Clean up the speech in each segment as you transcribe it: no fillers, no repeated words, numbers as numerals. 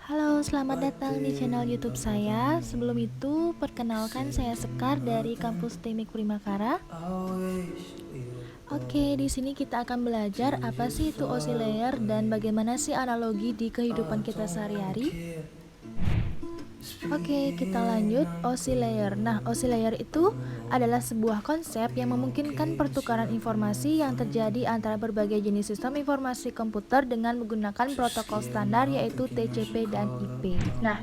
Halo, selamat datang di channel YouTube saya. Sebelum itu, perkenalkan saya Sekar dari kampus Teknik Primakara. Oke, di sini kita akan belajar apa sih itu oscillator dan bagaimana sih analogi di kehidupan kita sehari-hari. Oke, kita lanjut. Oscillator. Nah, oscillator itu adalah sebuah konsep yang memungkinkan pertukaran informasi yang terjadi antara berbagai jenis sistem informasi komputer dengan menggunakan protokol standar yaitu TCP dan IP. Nah,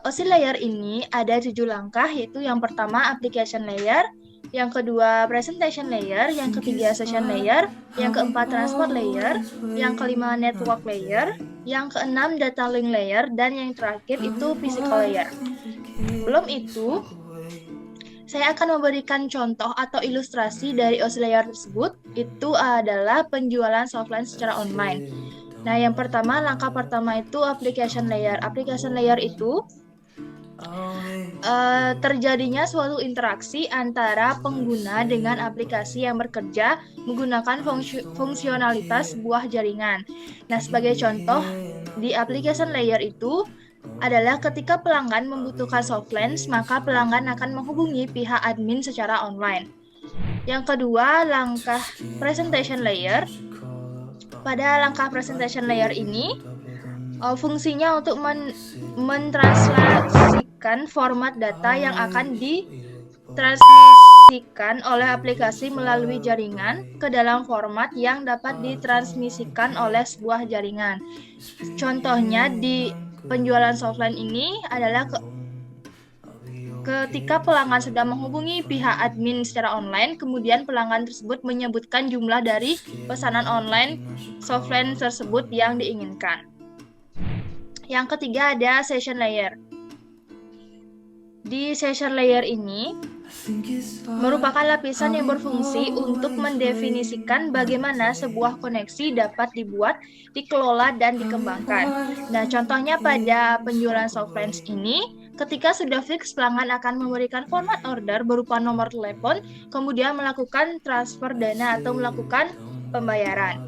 oscillator ini ada 7 langkah, yaitu yang pertama application layer, yang kedua presentation layer, yang ketiga session layer, yang keempat transport layer, yang kelima network layer, yang keenam data link layer, dan yang terakhir itu physical layer. Belum itu, saya akan memberikan contoh atau ilustrasi dari oscillator tersebut. Itu adalah penjualan softline secara online. Nah, yang pertama, langkah pertama itu application layer. Application layer itu terjadinya suatu interaksi antara pengguna dengan aplikasi yang bekerja menggunakan fungsionalitas sebuah jaringan. Nah, sebagai contoh, di application layer itu adalah ketika pelanggan membutuhkan Softlands, maka pelanggan akan menghubungi pihak admin secara online. Yang kedua, langkah presentation layer. Pada langkah presentation layer ini, fungsinya untuk mentranslasikan format data yang akan ditransmisikan oleh aplikasi melalui jaringan ke dalam format yang dapat ditransmisikan oleh sebuah jaringan. Contohnya di penjualan softline ini adalah ketika pelanggan sudah menghubungi pihak admin secara online, kemudian pelanggan tersebut menyebutkan jumlah dari pesanan online softline tersebut yang diinginkan. Yang ketiga ada session layer. Di session layer ini merupakan lapisan yang berfungsi untuk mendefinisikan bagaimana sebuah koneksi dapat dibuat, dikelola, dan dikembangkan. Nah, contohnya pada penjualan Softlands ini, ketika sudah fix, pelanggan akan memberikan format order berupa nomor telepon, kemudian melakukan transfer dana atau melakukan pembayaran.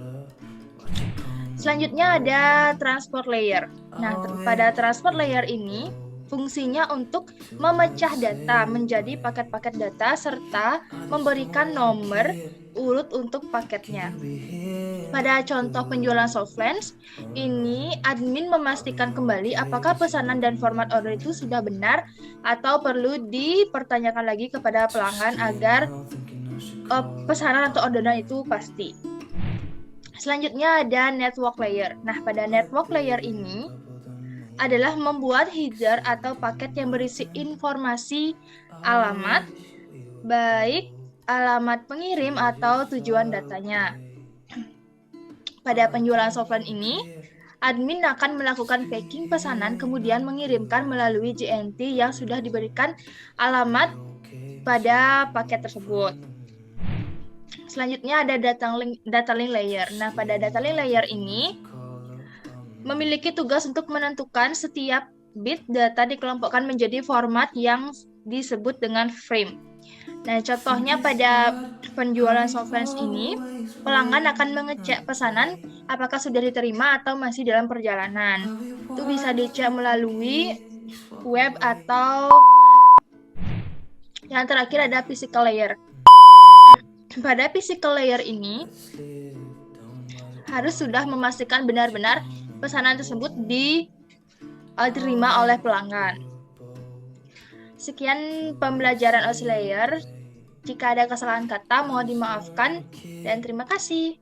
Selanjutnya ada transport layer. Nah, pada transport layer ini, fungsinya untuk memecah data menjadi paket-paket data serta memberikan nomor urut untuk paketnya. Pada contoh penjualan Softlands, ini admin memastikan kembali apakah pesanan dan format order itu sudah benar atau perlu dipertanyakan lagi kepada pelanggan agar pesanan atau orderan itu pasti. Selanjutnya ada network layer. Nah, pada network layer ini adalah membuat header atau paket yang berisi informasi alamat, baik alamat pengirim atau tujuan datanya. Pada penjualan softline ini, admin akan melakukan packing pesanan kemudian mengirimkan melalui JNT yang sudah diberikan alamat pada paket tersebut. Selanjutnya ada data link layer. Nah, pada data link layer ini memiliki tugas untuk menentukan setiap bit data dikelompokkan menjadi format yang disebut dengan frame. Nah, contohnya pada penjualan Softlands ini, pelanggan akan mengecek pesanan apakah sudah diterima atau masih dalam perjalanan. Itu bisa dicek melalui web atau yang terakhir ada physical layer. Pada physical layer ini harus sudah memastikan benar-benar pesanan tersebut diterima oleh pelanggan. Sekian pembelajaran oscillator. Jika ada kesalahan kata, mohon dimaafkan dan terima kasih.